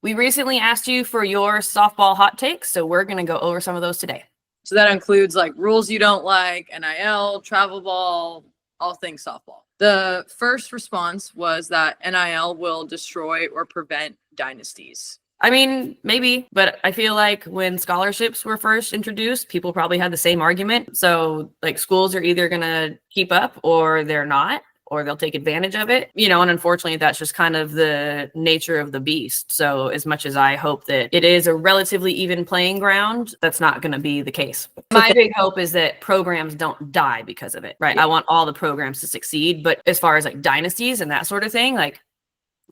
We recently asked you for your softball hot takes, so we're going to go over some of those today. So that includes like rules you don't like, NIL, travel ball, all things softball. The first response was that NIL will destroy or prevent dynasties. I mean, maybe, but I feel like when scholarships were first introduced, people probably had the same argument. So like schools are either going to keep up or they're not, or they'll take advantage of it, and unfortunately that's just kind of the nature of the beast. So as much as I hope that it is a relatively even playing ground, that's not going to be the case. My big hope is that programs don't die because of it, right? Yeah. I want all the programs to succeed, but as far as like dynasties and that sort of thing, like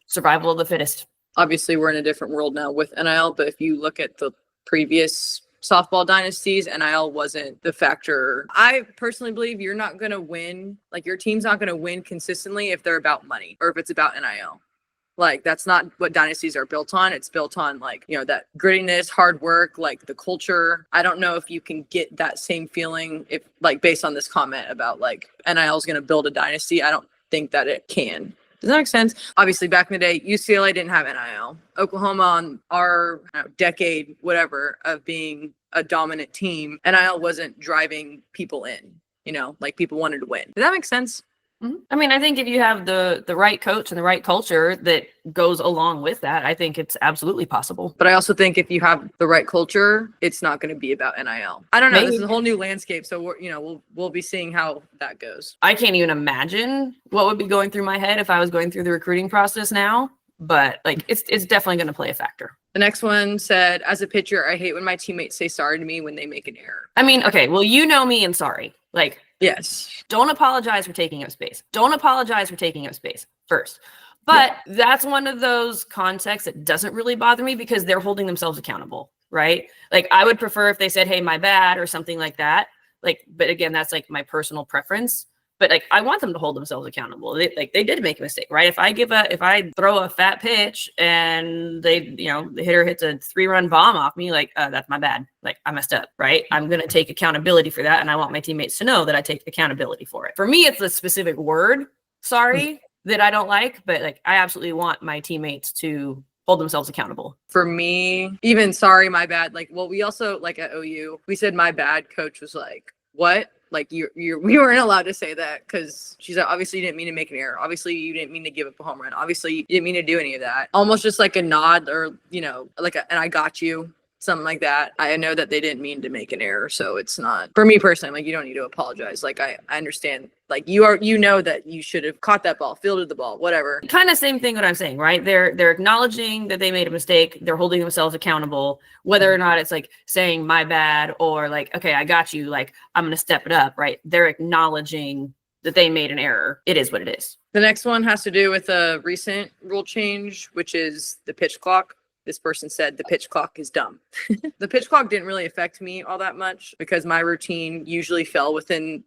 survival of the fittest. Obviously we're in a different world now with NIL, but if you look at the previous softball dynasties, NIL wasn't the factor. I personally believe you're not going to win, like your team's not going to win consistently if they're about money or if it's about NIL. Like that's not what dynasties are built on. It's built on like, that grittiness, hard work, like the culture. I don't know if you can get that same feeling if like based on this comment about like NIL is going to build a dynasty. I don't think that it can. Does that make sense? Obviously, back in the day, UCLA didn't have NIL. Oklahoma, on our decade, whatever, of being a dominant team, NIL wasn't driving people in. Like people wanted to win. Does that make sense? Mm-hmm. I mean, I think if you have the right coach and the right culture that goes along with that, I think it's absolutely possible. But I also think if you have the right culture, it's not going to be about NIL. I don't know. Maybe. This is a whole new landscape. So we'll be seeing how that goes. I can't even imagine what would be going through my head if I was going through the recruiting process now. But like, it's definitely going to play a factor. The next one said, as a pitcher, I hate when my teammates say sorry to me when they make an error. I mean, okay, well, me and sorry. Like, yes. Don't apologize for taking up space. Don't apologize for taking up space first. But that's one of those contexts that doesn't really bother me because they're holding themselves accountable, right? Like, I would prefer if they said, hey, my bad, or something like that. Like, but again, that's like my personal preference. But like, I want them to hold themselves accountable. They did make a mistake, right? If I throw a fat pitch and the hitter hits a 3-run bomb off me, like, that's my bad. Like, I messed up, right? I'm going to take accountability for that. And I want my teammates to know that I take accountability for it. For me, it's a specific word, sorry, that I don't like, but like, I absolutely want my teammates to hold themselves accountable. For me, even sorry, my bad. Like, well, we also, like at OU, we said my bad. Coach was like, what? Like we weren't allowed to say that because she's like, obviously you didn't mean to make an error. Obviously you didn't mean to give up a home run. Obviously you didn't mean to do any of that. Almost just like a nod or, like and I got you. Something like that. I know that they didn't mean to make an error. So it's not, for me personally, like you don't need to apologize. Like I understand, like you know that you should have caught that ball, fielded the ball, whatever. Kind of same thing what I'm saying, right? They're acknowledging that they made a mistake. They're holding themselves accountable, whether or not it's like saying my bad or like, okay, I got you. Like, I'm going to step it up, right? They're acknowledging that they made an error. It is what it is. The next one has to do with a recent rule change, which is the pitch clock. This person said the pitch clock is dumb. The pitch clock didn't really affect me all that much because my routine usually fell within,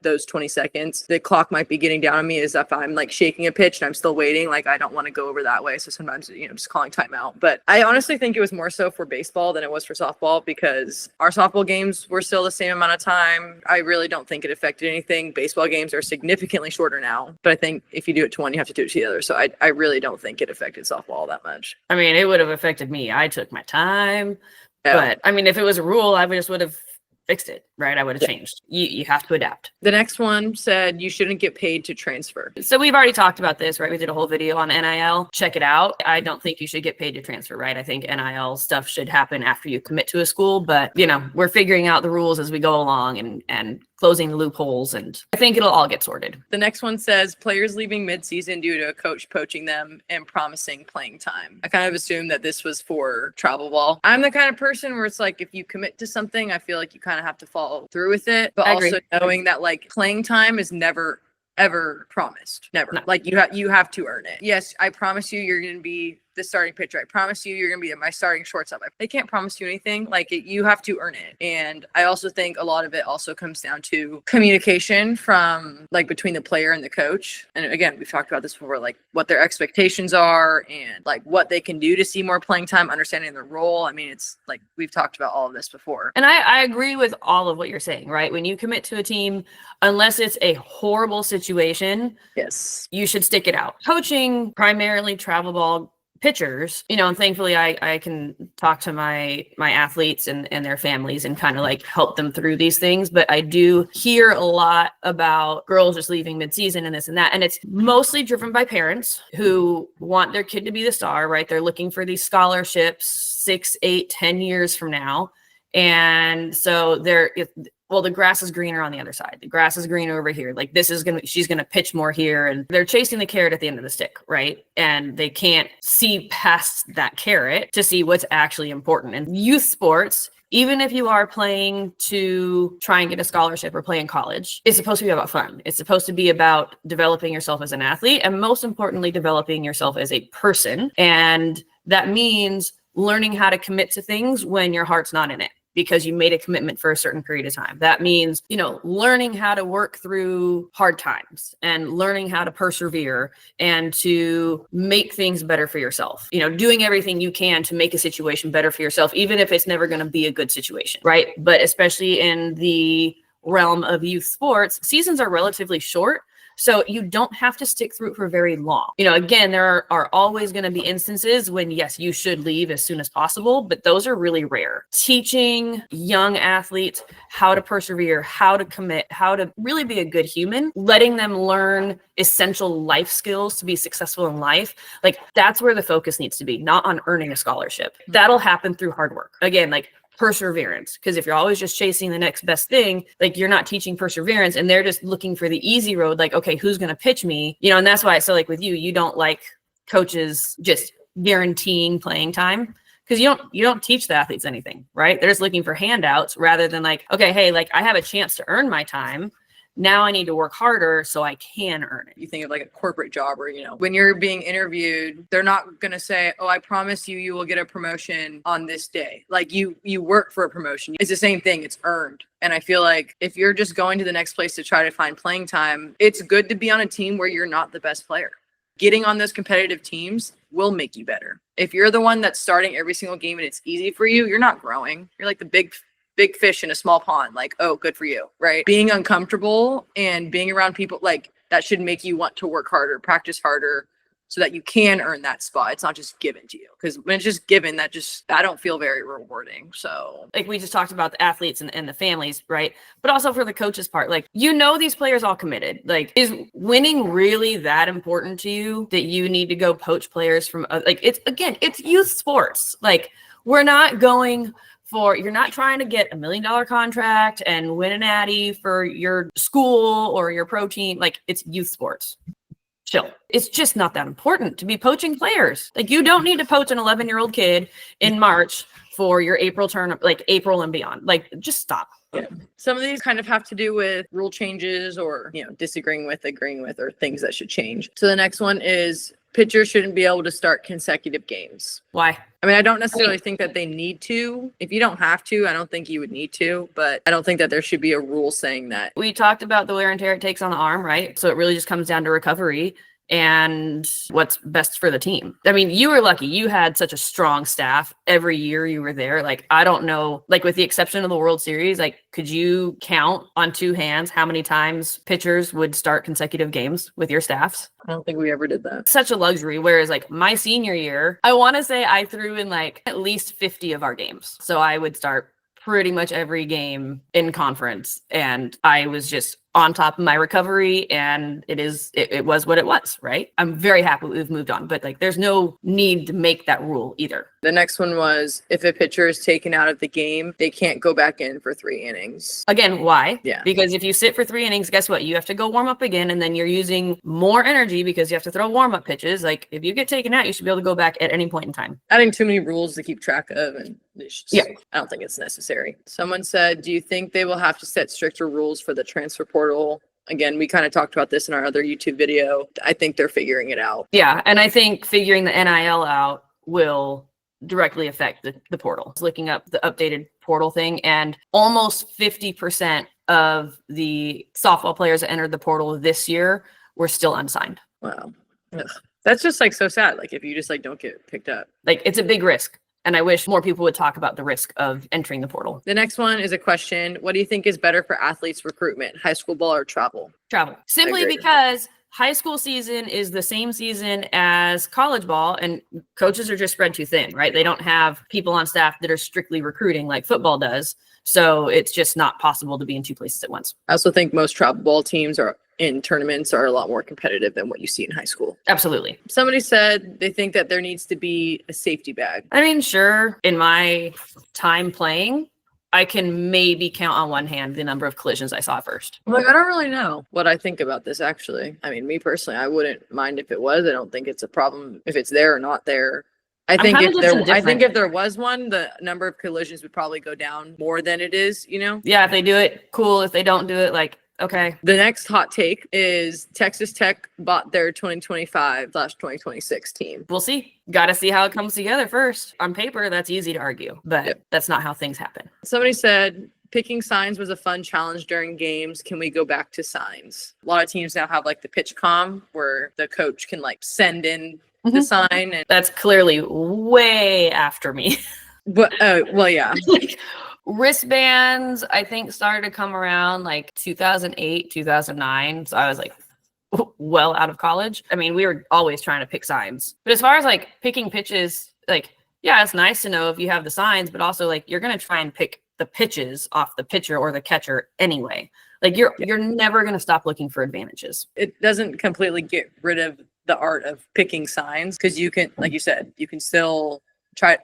those 20 seconds. The clock might be getting down on me as if I'm like shaking a pitch and I'm still waiting. Like I don't want to go over that way. So sometimes, just calling timeout. But I honestly think it was more so for baseball than it was for softball because our softball games were still the same amount of time. I really don't think it affected anything. Baseball games are significantly shorter now. But I think if you do it to one, you have to do it to the other. So I really don't think it affected softball that much. I mean, it would have affected me. I took my time. Yeah. But I mean, if it was a rule, I would have fixed it, right? I would have changed. You have to adapt. The next one said you shouldn't get paid to transfer. So we've already talked about this, right? We did a whole video on NIL. Check it out. I don't think you should get paid to transfer, right? I think NIL stuff should happen after you commit to a school, but we're figuring out the rules as we go along and closing the loopholes, and I think it'll all get sorted. The next one says players leaving mid-season due to a coach poaching them and promising playing time. I kind of assumed that this was for travel ball. I'm the kind of person where it's like if you commit to something, I feel like you kind of have to follow through with it, but also knowing that like playing time is never ever promised. Never. No. Like you have to earn it. Yes, I promise you you're going to be the starting pitcher. I promise you you're going to be my starting shortstop. They can't promise you anything. Like you have to earn it. And I also think a lot of it also comes down to communication from like between the player and the coach. And again, we've talked about this before, like what their expectations are and like what they can do to see more playing time, understanding their role. I mean, it's like we've talked about all of this before. And I agree with all of what you're saying, right? When you commit to a team, unless it's a horrible situation, yes, you should stick it out. Coaching, primarily travel ball pitchers, you know, and thankfully I can talk to my athletes and their families and kind of like help them through these things. But I do hear a lot about girls just leaving midseason and this and that. And it's mostly driven by parents who want their kid to be the star, right? They're looking for these scholarships 6, 8, 10 years from now. And so the grass is greener on the other side. The grass is greener over here. Like she's going to pitch more here, and they're chasing the carrot at the end of the stick. Right. And they can't see past that carrot to see what's actually important. And youth sports, even if you are playing to try and get a scholarship or play in college, it's supposed to be about fun. It's supposed to be about developing yourself as an athlete, and most importantly, developing yourself as a person. And that means learning how to commit to things when your heart's not in it, because you made a commitment for a certain period of time. That means, you know, learning how to work through hard times and learning how to persevere and to make things better for yourself. You know, doing everything you can to make a situation better for yourself, even if it's never going to be a good situation, right? But especially in the realm of youth sports, seasons are relatively short. So you don't have to stick through it for very long. You know, again, there are always going to be instances when, yes, you should leave as soon as possible, but those are really rare. Teaching young athletes how to persevere, how to commit, how to really be a good human, letting them learn essential life skills to be successful in life. Like, that's where the focus needs to be, not on earning a scholarship. That'll happen through hard work. Again, like, perseverance, because if you're always just chasing the next best thing, like, you're not teaching perseverance, and they're just looking for the easy road. Like, okay, who's going to pitch me? You know, and that's why. So like with you don't like coaches just guaranteeing playing time, because you don't teach the athletes anything, right? They're just looking for handouts rather than like, okay, hey, like, I have a chance to earn my time. Now I need to work harder so I can earn it. You think of like a corporate job, or, you know, when you're being interviewed, they're not going to say, oh, I promise you will get a promotion on this day. Like, you work for a promotion. It's the same thing. It's earned. And I feel like if you're just going to the next place to try to find playing time, it's good to be on a team where you're not the best player. Getting on those competitive teams will make you better. If you're the one that's starting every single game and it's easy for you, you're not growing. You're like the big fish in a small pond. Like, oh, good for you, right? Being uncomfortable and being around people, like, that should make you want to work harder, practice harder, so that you can earn that spot. It's not just given to you, because when it's just given, that don't feel very rewarding. So, like, we just talked about the athletes and the families, right? But also for the coaches part, like, you know, these players all committed. Like, is winning really that important to you that you need to go poach players from, like, it's youth sports. Like, you're not trying to get $1 million contract and win an Addy for your school or your pro team. Like, it's youth sports. Chill. It's just not that important to be poaching players. Like, you don't need to poach an 11-year-old kid in March for your April tournament, like April and beyond. Like, just stop. Yeah. Some of these kind of have to do with rule changes, or, you know, disagreeing with, agreeing with, or things that should change. So the next one is pitchers shouldn't be able to start consecutive games. Why? I mean, I don't necessarily think that they need to. If you don't have to, I don't think you would need to, but I don't think that there should be a rule saying that. We talked about the wear and tear it takes on the arm, right? So it really just comes down to recovery and what's best for the team. I mean, you were lucky. You had such a strong staff every year you were there. Like, I don't know, like, with the exception of the World Series, like, could you count on two hands how many times pitchers would start consecutive games with your staffs? I don't think we ever did that. Such a luxury. Whereas, like, my senior year, I want to say I threw in like at least 50 of our games. So I would start pretty much every game in conference, and I was just on top of my recovery, and it was what it was, right? I'm very happy we've moved on, but like, there's no need to make that rule either. The next one was, if a pitcher is taken out of the game, they can't go back in for 3 innings. Again, why? Yeah. Because if you sit for 3 innings, guess what? You have to go warm up again, and then you're using more energy because you have to throw warm-up pitches. Like, if you get taken out, you should be able to go back at any point in time. Adding too many rules to keep track of, and yeah, I don't think it's necessary. Someone said, do you think they will have to set stricter rules for the transfer portal? Again, we kind of talked about this in our other YouTube video. I think they're figuring it out. Yeah, and I think figuring the NIL out will directly affect the portal. I was looking up the updated portal thing, and almost 50% of the softball players that entered the portal this year were still unsigned. Wow. Ugh. That's just like so sad. Like, if you just like don't get picked up. Like, it's a big risk. And I wish more people would talk about the risk of entering the portal. The next one is a question. What do you think is better for athletes' recruitment, high school ball or travel? Travel. Simply because high school season is the same season as college ball, and coaches are just spread too thin, right? They don't have people on staff that are strictly recruiting like football does. So it's just not possible to be in two places at once. I also think most travel ball teams are in tournaments are a lot more competitive than what you see in high school. Absolutely. Somebody said they think that there needs to be a safety bag. I mean, sure, in my time playing, I can maybe count on one hand the number of collisions I saw first. Like, I don't really know what I think about this, actually. I mean, me personally, I wouldn't mind if it was. I don't think it's a problem if it's there or not there. I think if there was one, the number of collisions would probably go down more than it is, you know? Yeah, if they do it, cool. If they don't do it, like, okay. The next hot take is Texas Tech bought their 2025/2026 team. We'll see. Got to see how it comes together first. On paper, that's easy to argue, but that's not how things happen. Somebody said picking signs was a fun challenge during games. Can we go back to signs? A lot of teams now have like the pitch comm where the coach can like send in the sign. And that's clearly way after me. But well, yeah. Like, wristbands, I think, started to come around like 2008, 2009. So I was like well out of college. I mean, we were always trying to pick signs. But as far as like picking pitches, like, yeah, it's nice to know if you have the signs, but also like you're going to try and pick the pitches off the pitcher or the catcher anyway. Like you're never going to stop looking for advantages. It doesn't completely get rid of the art of picking signs because you can, like you said, you can still try.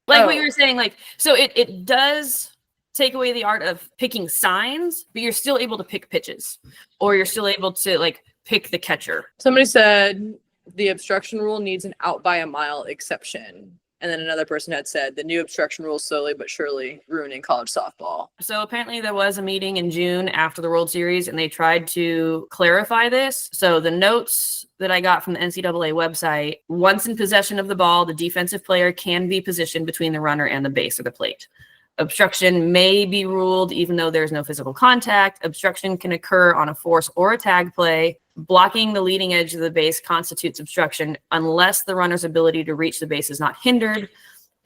Like what you were saying, like, so it does take away the art of picking signs, but you're still able to pick pitches, or you're still able to like pick the catcher. Somebody said the obstruction rule needs an out by a mile exception. And then another person had said the new obstruction rule slowly but surely ruining college softball. So apparently there was a meeting in June after the World Series, and they tried to clarify this. So the notes that I got from the NCAA website, once in possession of the ball, the defensive player can be positioned between the runner and the base or the plate. Obstruction may be ruled even though there's no physical contact. Obstruction can occur on a force or a tag play. Blocking the leading edge of the base constitutes obstruction unless the runner's ability to reach the base is not hindered.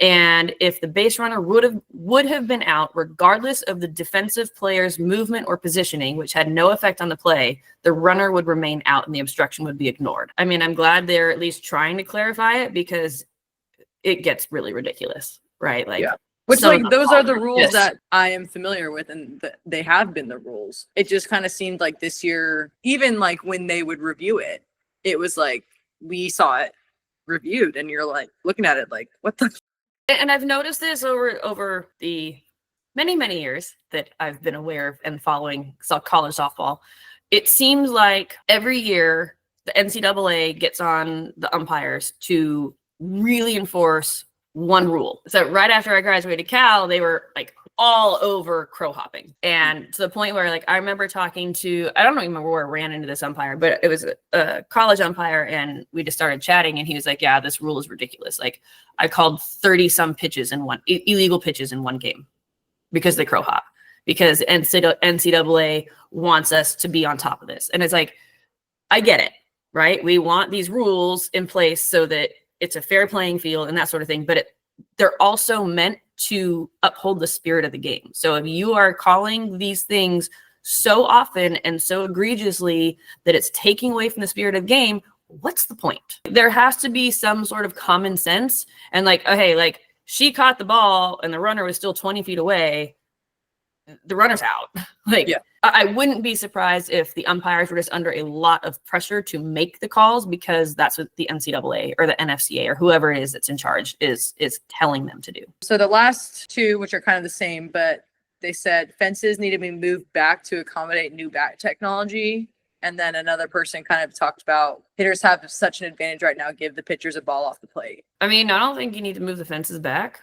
And if the base runner would have been out, regardless of the defensive player's movement or positioning, which had no effect on the play, the runner would remain out and the obstruction would be ignored. I mean, I'm glad they're at least trying to clarify it because it gets really ridiculous, right? Like, yeah. Which, like, those are the rules that I am familiar with, and they have been the rules. It just kind of seemed like this year, even like when they would review it, it was like we saw it reviewed, and you're like looking at it like, what the? And I've noticed this over the many years that I've been aware of and following college softball. It seems like every year the NCAA gets on the umpires to really enforce one rule. So right after I graduated Cal, they were like all over crow hopping. And to the point where like I remember talking to, I don't even remember where I ran into this umpire, but it was a college umpire, and we just started chatting, and he was like, yeah, this rule is ridiculous. Like I called 30 some pitches in one illegal pitches in one game because they crow hop, because NCAA wants us to be on top of this. And it's like, I get it, right? We want these rules in place so that it's a fair playing field and that sort of thing, but they're also meant to uphold the spirit of the game. So if you are calling these things so often and so egregiously that it's taking away from the spirit of the game, what's the point? There has to be some sort of common sense. And like, okay, like she caught the ball and the runner was still 20 feet away. The runner's out. Like, yeah. I wouldn't be surprised if the umpires were just under a lot of pressure to make the calls, because that's what the NCAA or the NFCA or whoever it is that's in charge is telling them to do. So the last two, which are kind of the same, but they said fences need to be moved back to accommodate new bat technology. And then another person kind of talked about hitters have such an advantage right now. Give the pitchers a ball off the plate. I mean, I don't think you need to move the fences back.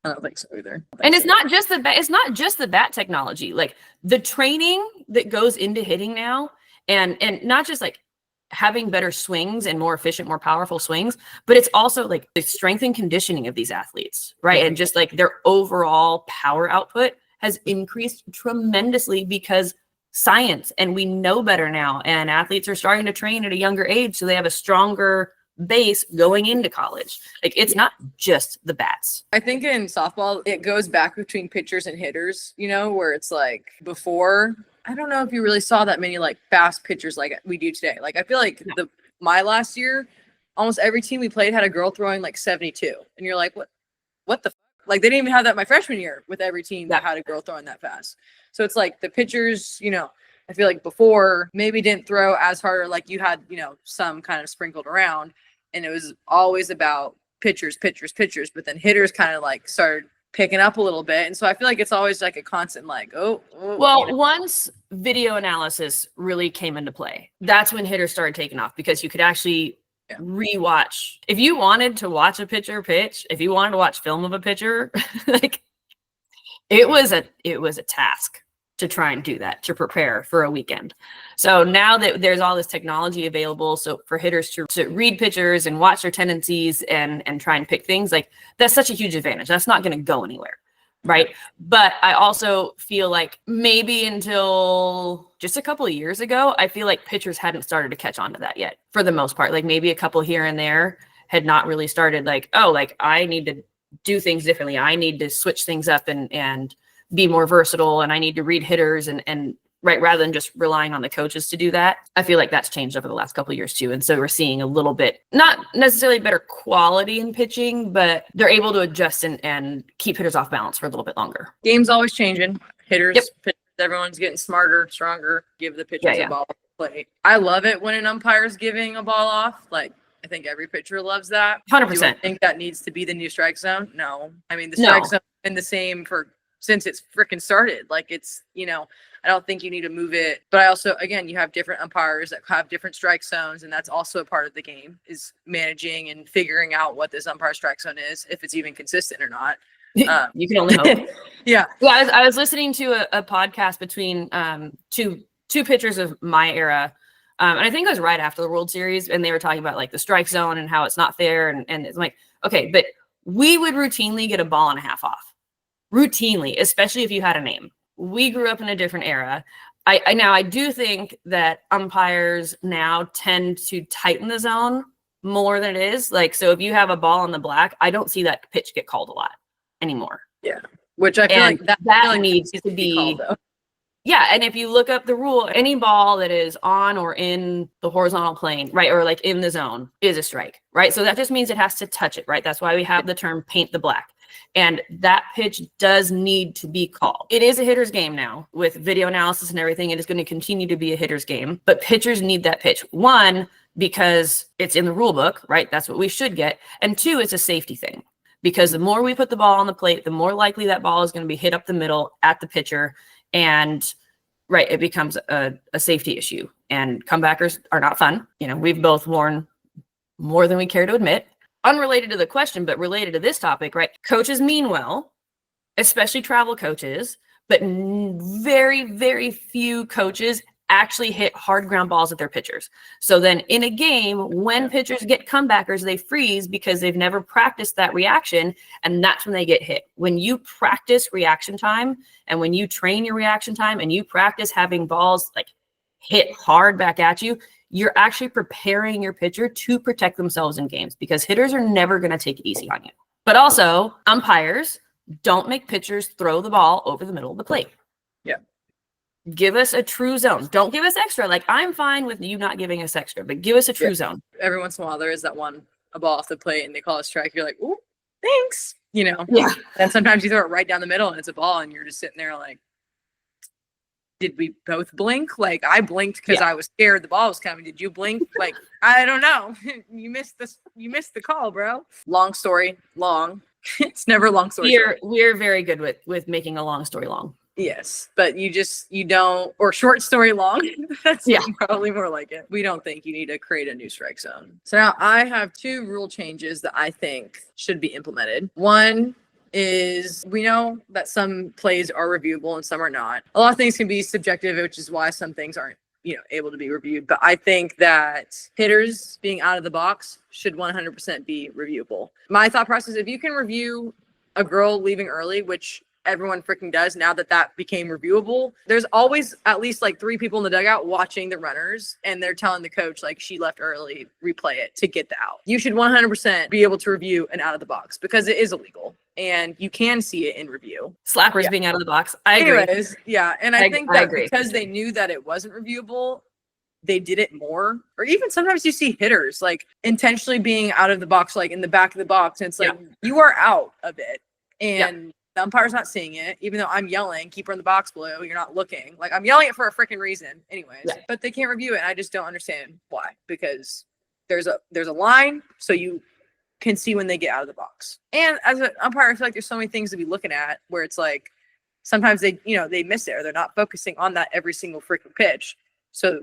I don't think so either. And it's not just the bat technology, like the training that goes into hitting now, and not just like having better swings and more efficient, more powerful swings, but it's also like the strength and conditioning of these athletes, right? And just like their overall power output has increased tremendously because science, and we know better now, and athletes are starting to train at a younger age, so they have a stronger base going into college. Like, it's not just the bats. I think in softball it goes back between pitchers and hitters, you know, where it's like before I don't know if you really saw that many like fast pitchers like we do today. Like I feel like my last year, almost every team we played had a girl throwing like 72. And you're like, what the like they didn't even have that my freshman year with every team that had a girl throwing that fast. So it's like the pitchers, you know, I feel like before maybe didn't throw as hard, or like you had, you know, some kind of sprinkled around, and it was always about pitchers, but then hitters kind of like started picking up a little bit. And so I feel like it's always like a constant like, well, you know. Once video analysis really came into play, that's when hitters started taking off, because you could actually rewatch. If you wanted to watch a pitcher pitch, if you wanted to watch film of a pitcher, like it was a task to try and do that, to prepare for a weekend. So now that there's all this technology available, so for hitters to read pitchers and watch their tendencies and try and pick things, like that's such a huge advantage. That's not going to go anywhere, right? But I also feel like maybe until just a couple of years ago, I feel like pitchers hadn't started to catch on to that yet, for the most part. Like maybe a couple here and there had not really started like, oh, like I need to do things differently. I need to switch things up and be more versatile, and I need to read hitters and right, rather than just relying on the coaches to do that. I feel like that's changed over the last couple of years too. And so we're seeing a little bit, not necessarily better quality in pitching, but they're able to adjust and keep hitters off balance for a little bit longer. Game's always changing. Hitters, pitchers, everyone's getting smarter, stronger. Give the pitchers a ball to play. I love it when an umpire's giving a ball off. Like, I think every pitcher loves that. 100%. Do I think that needs to be the new strike zone? No. I mean, the strike zone has been the same since it's freaking started. Like it's, you know, I don't think you need to move it. But I also, again, you have different umpires that have different strike zones. And that's also a part of the game, is managing and figuring out what this umpire strike zone is, if it's even consistent or not. You can only hope. Yeah. I was listening to a podcast between two pitchers of my era. And I think it was right after the World Series, and they were talking about like the strike zone and how it's not fair. And it's like, okay, but we would routinely get a ball and a half off. Routinely, especially if you had a name. We grew up in a different era. I do think that umpires now tend to tighten the zone more than it is. Like, so if you have a ball on the black, I don't see that pitch get called a lot anymore. Yeah. Which I feel like that needs to be called, though. Yeah. And if you look up the rule, any ball that is on or in the horizontal plane, right, or like in the zone is a strike, right? So that just means it has to touch it, right? That's why we have the term paint the black. And that pitch does need to be called. It is a hitter's game now with video analysis and everything. It is going to continue to be a hitter's game, but pitchers need that pitch. One, because it's in the rule book, right? That's what we should get. And two, it's a safety thing, because the more we put the ball on the plate, the more likely that ball is going to be hit up the middle at the pitcher. And right, it becomes a safety issue. And comebackers are not fun. You know, we've both worn more than we care to admit. Unrelated to the question, but related to this topic, right? Coaches mean well, especially travel coaches, but very, very few coaches actually hit hard ground balls at their pitchers. So then in a game, when pitchers get comebackers, they freeze because they've never practiced that reaction. And that's when they get hit. When you practice reaction time, and when you train your reaction time, and you practice having balls like hit hard back at you, you're actually preparing your pitcher to protect themselves in games, because hitters are never going to take it easy on you. But also, umpires don't make pitchers throw the ball over the middle of the plate. Yeah. Give us a true zone. Don't give us extra. Like, I'm fine with you not giving us extra, but give us a true zone. Every once in a while, there is that a ball off the plate and they call a strike. You're like, ooh, thanks. You know? Yeah. And sometimes you throw it right down the middle and it's a ball and you're just sitting there like, did we both blink? Like, I blinked because I was scared the ball was coming. Did you blink? Like, I don't know. You missed the call, bro. Long story long. It's never a long story. We're very good with making a long story long. Yes, but you don't, or short story long. That's probably more like it. We don't think you need to create a new strike zone. So now I have two rule changes that I think should be implemented. One is, we know that some plays are reviewable and some are not. A lot of things can be subjective, which is why some things aren't, able to be reviewed. But I think that hitters being out of the box should 100% be reviewable. My thought process, if you can review a girl leaving early, which everyone freaking does now that became reviewable, there's always at least like 3 people in the dugout watching the runners, and they're telling the coach like, she left early, replay it to get the out. You should 100% be able to review an out of the box, because it is illegal. and you can see it in review. Slappers being out of the box. I agree. Anyways, yeah. And I think that agree. because they knew that it wasn't reviewable, they did it more. Or even sometimes you see hitters like intentionally being out of the box, like in the back of the box. And it's like, you are out of it. And the umpire's not seeing it, even though I'm yelling, keeper in the box blue, you're not looking. Like, I'm yelling it for a freaking reason anyways. But they can't review it. And I just don't understand why. Because there's a line, so you can see when they get out of the box. And as an umpire, I feel like there's so many things to be looking at where it's like sometimes they miss it, or they're not focusing on that every single freaking pitch. So,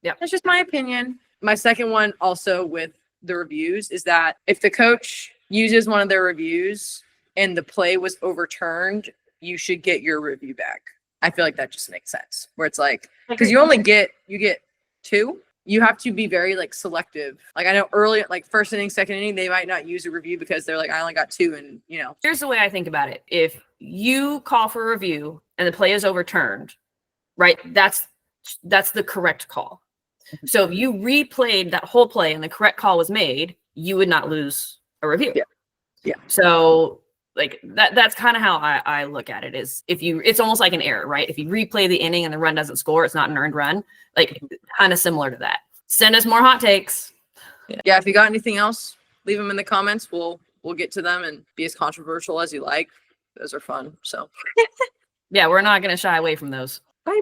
that's just my opinion. My second one also with the reviews is that if the coach uses one of their reviews and the play was overturned, you should get your review back. I feel like that just makes sense. Where it's like, because you get 2. You have to be very like selective. Like, I know early, like first inning, second inning, they might not use a review because they're like, I only got 2. And here's the way I think about it. If you call for a review and the play is overturned, right? That's the correct call. So if you replayed that whole play and the correct call was made, you would not lose a review. Yeah. So like that's kind of how I look at it, is it's almost like an error, right? If you replay the inning and the run doesn't score, it's not an earned run. Like, kind of similar to that. Send us more hot takes. Yeah. If you got anything else, leave them in the comments. We'll get to them and be as controversial as you like. Those are fun. So yeah, we're not going to shy away from those. Bye.